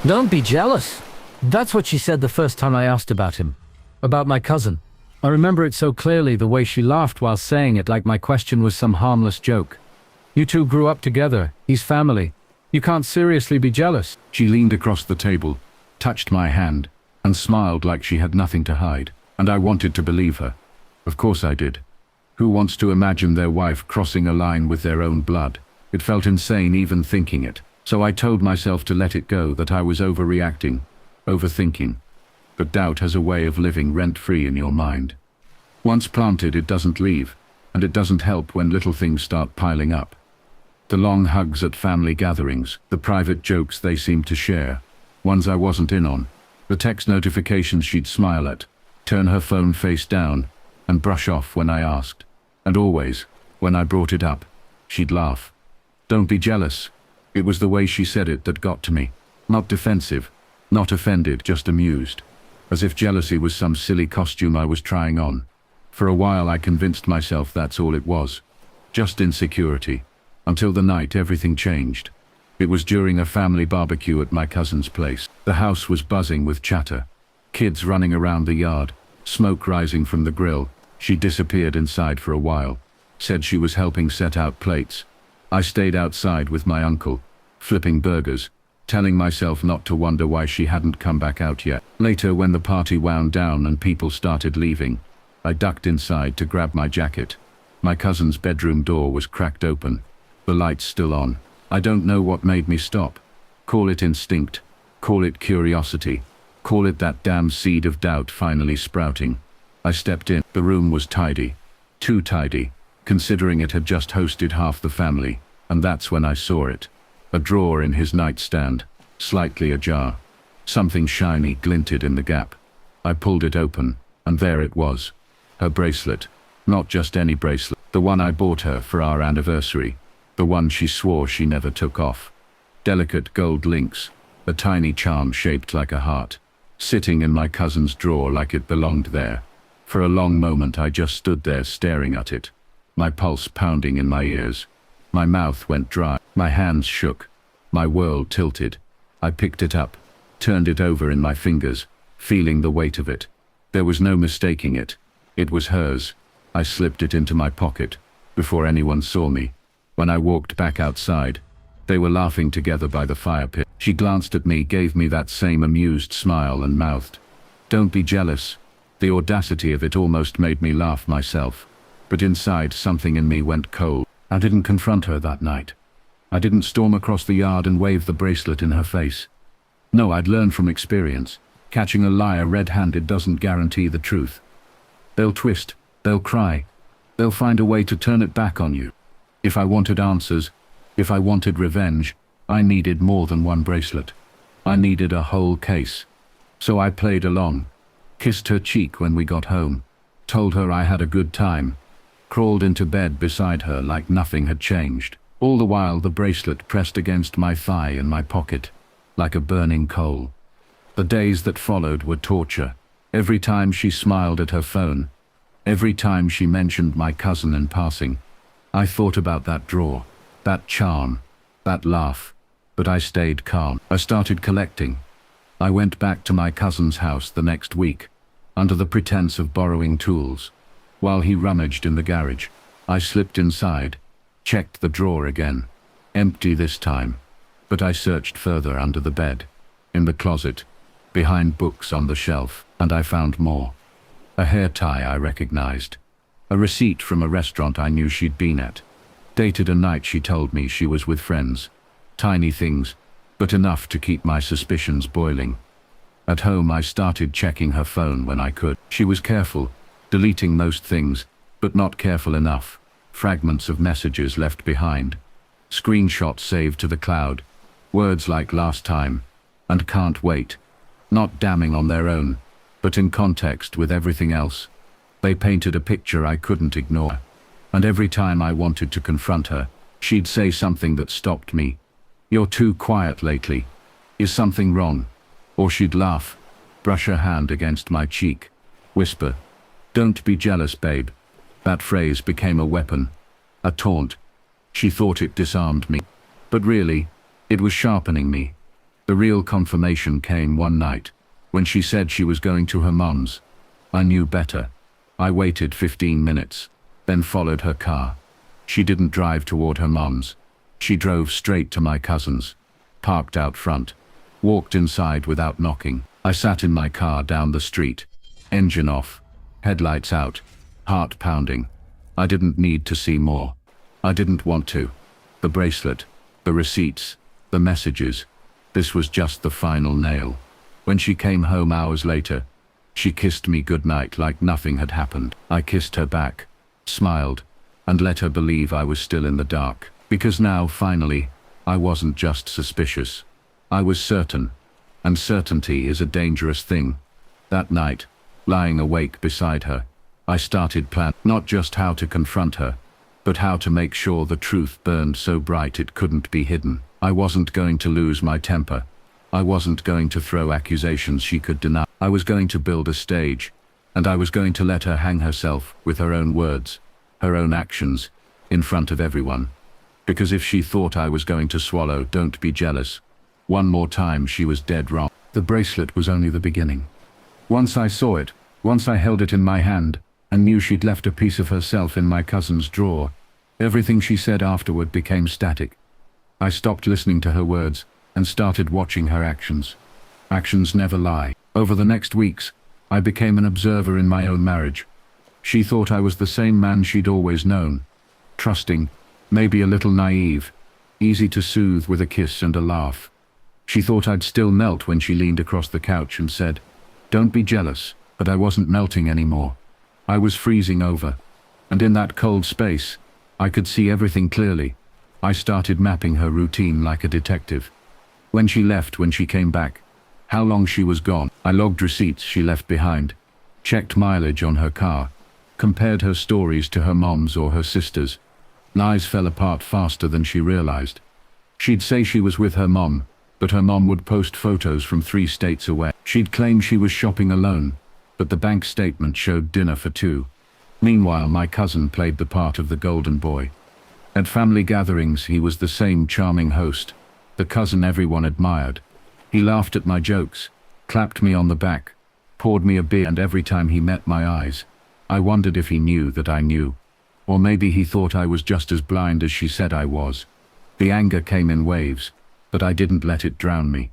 Don't be jealous. That's what she said the first time I asked about him. About my cousin. I remember it so clearly, the way she laughed while saying it, like my question was some harmless joke. You two grew up together. He's family. You can't seriously be jealous. She leaned across the table, touched my hand, and smiled like she had nothing to hide. And I wanted to believe her. Of course I did. Who wants to imagine their wife crossing a line with their own blood? It felt insane even thinking it. So I told myself to let it go, that I was overreacting, overthinking. But doubt has a way of living rent-free in your mind. Once planted, it doesn't leave, and it doesn't help when little things start piling up. The long hugs at family gatherings, the private jokes they seemed to share, ones I wasn't in on, the text notifications she'd smile at, turn her phone face down, and brush off when I asked. And always, when I brought it up, she'd laugh. Don't be jealous. It was the way she said it that got to me. Not defensive, not offended, just amused. As if jealousy was some silly costume I was trying on. For a while I convinced myself that's all it was. Just insecurity. Until the night everything changed. It was during a family barbecue at my cousin's place. The house was buzzing with chatter. Kids running around the yard, smoke rising from the grill. She disappeared inside for a while. Said she was helping set out plates. I stayed outside with my uncle, flipping burgers, telling myself not to wonder why she hadn't come back out yet. Later, when the party wound down and people started leaving, I ducked inside to grab my jacket. My cousin's bedroom door was cracked open, the lights still on. I don't know what made me stop. Call it instinct, call it curiosity, call it that damn seed of doubt finally sprouting. I stepped in. The room was tidy, too tidy, considering it had just hosted half the family, and that's when I saw it. A drawer in his nightstand, slightly ajar. Something shiny glinted in the gap. I pulled it open, and there it was. Her bracelet. Not just any bracelet. The one I bought her for our anniversary. The one she swore she never took off. Delicate gold links, a tiny charm shaped like a heart, sitting in my cousin's drawer like it belonged there. For a long moment I just stood there staring at it, my pulse pounding in my ears. My mouth went dry, my hands shook, my world tilted. I picked it up, turned it over in my fingers, feeling the weight of it. There was no mistaking it. It was hers. I slipped it into my pocket, before anyone saw me. When I walked back outside, they were laughing together by the fire pit. She glanced at me, gave me that same amused smile and mouthed, "Don't be jealous." The audacity of it almost made me laugh myself. But inside, something in me went cold. I didn't confront her that night. I didn't storm across the yard and wave the bracelet in her face. No, I'd learned from experience. Catching a liar red-handed doesn't guarantee the truth. They'll twist, they'll cry, they'll find a way to turn it back on you. If I wanted answers, if I wanted revenge, I needed more than one bracelet. I needed a whole case. So I played along, kissed her cheek when we got home, told her I had a good time, crawled into bed beside her like nothing had changed. All the while the bracelet pressed against my thigh in my pocket, like a burning coal. The days that followed were torture. Every time she smiled at her phone, every time she mentioned my cousin in passing, I thought about that drawer, that charm, that laugh, but I stayed calm. I started collecting. I went back to my cousin's house the next week, under the pretense of borrowing tools. While he rummaged in the garage, I slipped inside, checked the drawer again. Empty this time, but I searched further under the bed, in the closet, behind books on the shelf, and I found more. A hair tie I recognized. A receipt from a restaurant I knew she'd been at. Dated a night she told me she was with friends. Tiny things, but enough to keep my suspicions boiling. At home I started checking her phone when I could. She was careful, deleting most things, but not careful enough. Fragments of messages left behind. Screenshots saved to the cloud. Words like "last time" and "can't wait." Not damning on their own, but in context with everything else. They painted a picture I couldn't ignore. And every time I wanted to confront her, she'd say something that stopped me. "You're too quiet lately. Is something wrong?" Or she'd laugh, brush her hand against my cheek, whisper, "Don't be jealous, babe." That phrase became a weapon, a taunt. She thought it disarmed me, but really, it was sharpening me. The real confirmation came one night, when she said she was going to her mum's. I knew better. I waited 15 minutes, then followed her car. She didn't drive toward her mum's. She drove straight to my cousin's, parked out front, walked inside without knocking. I sat in my car down the street, engine off, headlights out, heart pounding. I didn't need to see more. I didn't want to. The bracelet, the receipts, the messages. This was just the final nail. When she came home hours later, she kissed me goodnight like nothing had happened. I kissed her back, smiled, and let her believe I was still in the dark. Because now, finally, I wasn't just suspicious. I was certain, and certainty is a dangerous thing. That night, lying awake beside her, I started planning not just how to confront her, but how to make sure the truth burned so bright it couldn't be hidden. I wasn't going to lose my temper. I wasn't going to throw accusations she could deny. I was going to build a stage, and I was going to let her hang herself with her own words, her own actions, in front of everyone. Because if she thought I was going to swallow "don't be jealous" one more time, she was dead wrong. The bracelet was only the beginning. Once I saw it, once I held it in my hand, and knew she'd left a piece of herself in my cousin's drawer, everything she said afterward became static. I stopped listening to her words and started watching her actions. Actions never lie. Over the next weeks, I became an observer in my own marriage. She thought I was the same man she'd always known. Trusting, maybe a little naive, easy to soothe with a kiss and a laugh. She thought I'd still melt when she leaned across the couch and said, "Don't be jealous," but I wasn't melting anymore. I was freezing over, and in that cold space, I could see everything clearly. I started mapping her routine like a detective. When she left, when she came back, how long she was gone. I logged receipts she left behind, checked mileage on her car, compared her stories to her mom's or her sister's. Lies fell apart faster than she realized. She'd say she was with her mom, but her mom would post photos from 3 states away. She'd claim she was shopping alone, but the bank statement showed dinner for 2. Meanwhile, my cousin played the part of the golden boy. At family gatherings, he was the same charming host, the cousin everyone admired. He laughed at my jokes, clapped me on the back, poured me a beer, and every time he met my eyes, I wondered if he knew that I knew. Or maybe he thought I was just as blind as she said I was. The anger came in waves, but I didn't let it drown me.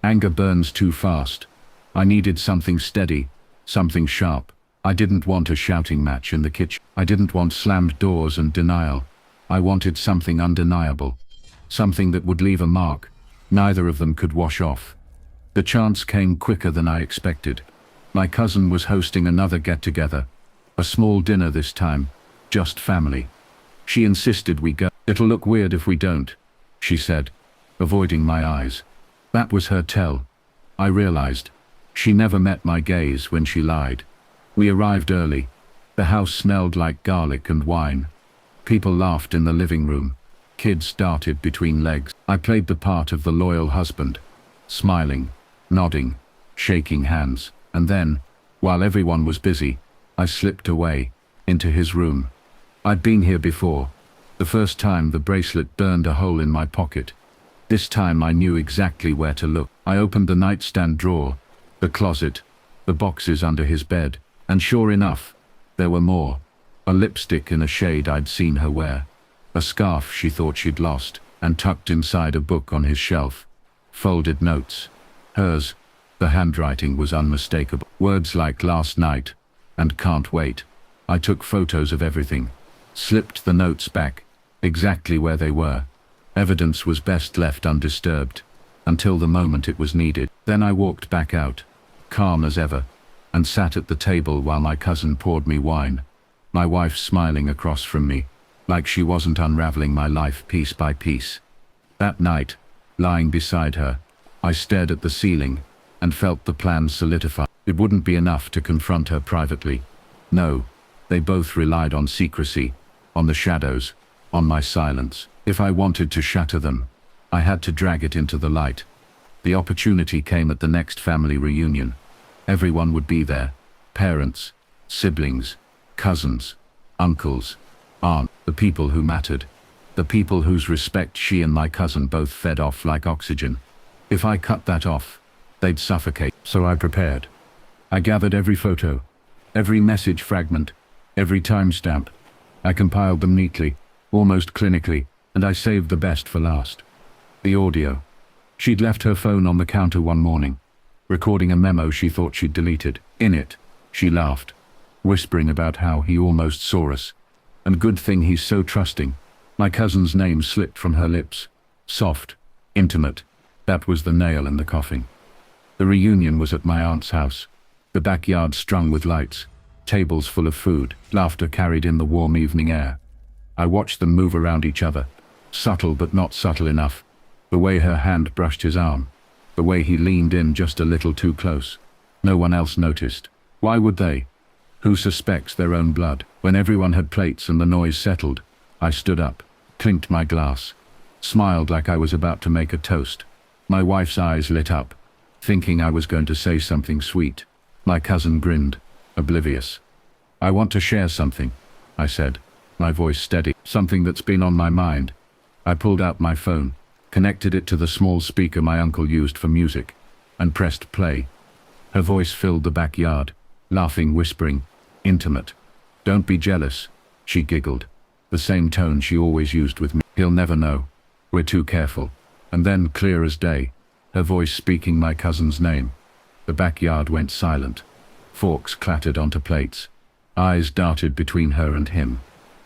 Anger burns too fast. I needed something steady, something sharp. I didn't want a shouting match in the kitchen. I didn't want slammed doors and denial. I wanted something undeniable. Something that would leave a mark. Neither of them could wash off. The chance came quicker than I expected. My cousin was hosting another get-together. A small dinner this time. Just family. She insisted we go. "It'll look weird if we don't," she said, avoiding my eyes. That was her tell. I realized. She never met my gaze when she lied. We arrived early. The house smelled like garlic and wine. People laughed in the living room. Kids darted between legs. I played the part of the loyal husband, smiling, nodding, shaking hands. And then, while everyone was busy, I slipped away, into his room. I'd been here before. The first time the bracelet burned a hole in my pocket. This time I knew exactly where to look. I opened the nightstand drawer, the closet, the boxes under his bed, and sure enough, there were more. A lipstick in a shade I'd seen her wear. A scarf she thought she'd lost, and tucked inside a book on his shelf. Folded notes. Hers. The handwriting was unmistakable. Words like "last night" and "can't wait." I took photos of everything. Slipped the notes back, exactly where they were. Evidence was best left undisturbed, until the moment it was needed. Then I walked back out, calm as ever, and sat at the table while my cousin poured me wine. My wife smiling across from me, like she wasn't unraveling my life piece by piece. That night, lying beside her, I stared at the ceiling, and felt the plan solidify. It wouldn't be enough to confront her privately. No, they both relied on secrecy, on the shadows, on my silence. If I wanted to shatter them, I had to drag it into the light. The opportunity came at the next family reunion. Everyone would be there. Parents, siblings, cousins, uncles, aunts, the people who mattered. The people whose respect she and my cousin both fed off like oxygen. If I cut that off, they'd suffocate. So I prepared. I gathered every photo, every message fragment, every timestamp. I compiled them neatly, almost clinically, and I saved the best for last. The audio. She'd left her phone on the counter one morning, recording a memo she thought she'd deleted. In it, she laughed, whispering about how he almost saw us. And good thing he's so trusting. My cousin's name slipped from her lips. Soft, intimate. That was the nail in the coffin. The reunion was at my aunt's house. The backyard strung with lights, tables full of food, laughter carried in the warm evening air. I watched them move around each other, subtle but not subtle enough. The way her hand brushed his arm, the way he leaned in just a little too close. No one else noticed. Why would they? Who suspects their own blood? When everyone had plates and the noise settled, I stood up, clinked my glass, smiled like I was about to make a toast. My wife's eyes lit up, thinking I was going to say something sweet. My cousin grinned, oblivious. I want to share something, I said, my voice steady. Something that's been on my mind. I pulled out my phone, connected it to the small speaker my uncle used for music, and pressed play. Her voice filled the backyard, laughing, whispering, intimate. Don't be jealous, she giggled, the same tone she always used with me. He'll never know. We're too careful. And then, clear as day, her voice speaking my cousin's name. The backyard went silent. Forks clattered onto plates. Eyes darted between her and him.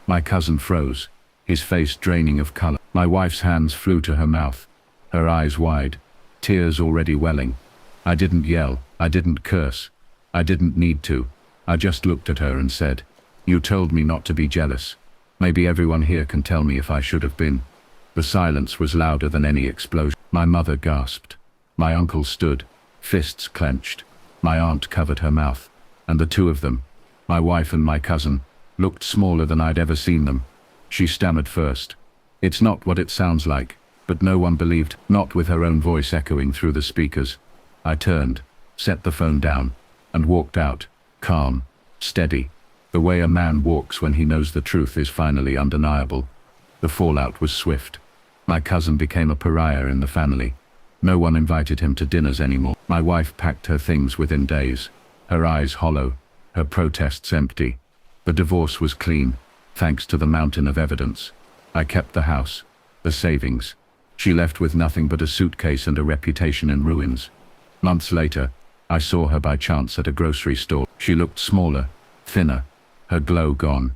My cousin froze, his face draining of color. My wife's hands flew to her mouth, her eyes wide, tears already welling. I didn't yell, I didn't curse. I didn't need to. I just looked at her and said, "You told me not to be jealous. Maybe everyone here can tell me if I should have been." The silence was louder than any explosion. My mother gasped. My uncle stood, fists clenched. My aunt covered her mouth, and the two of them, my wife and my cousin, looked smaller than I'd ever seen them. She stammered first. "It's not what it sounds like," but no one believed, not with her own voice echoing through the speakers. I turned, set the phone down, and walked out, calm, steady, the way a man walks when he knows the truth is finally undeniable. The fallout was swift. My cousin became a pariah in the family. No one invited him to dinners anymore. My wife packed her things within days, her eyes hollow, her protests empty. The divorce was clean, thanks to the mountain of evidence. I kept the house, the savings. She left with nothing but a suitcase and a reputation in ruins. Months later, I saw her by chance at a grocery store. She looked smaller, thinner, her glow gone.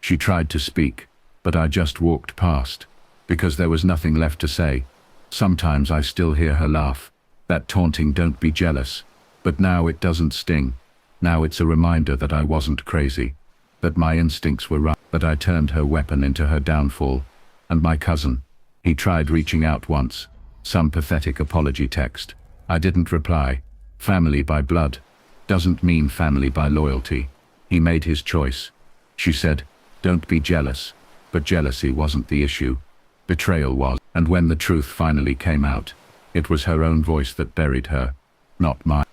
She tried to speak, but I just walked past, because there was nothing left to say. Sometimes I still hear her laugh, that taunting "don't be jealous," but now it doesn't sting. Now it's a reminder that I wasn't crazy, that my instincts were right, that I turned her weapon into her downfall. And my cousin, he tried reaching out once, some pathetic apology text. I didn't reply. Family by blood doesn't mean family by loyalty. He made his choice. She said, "Don't be jealous," but jealousy wasn't the issue. Betrayal was. And when the truth finally came out, it was her own voice that buried her, not mine.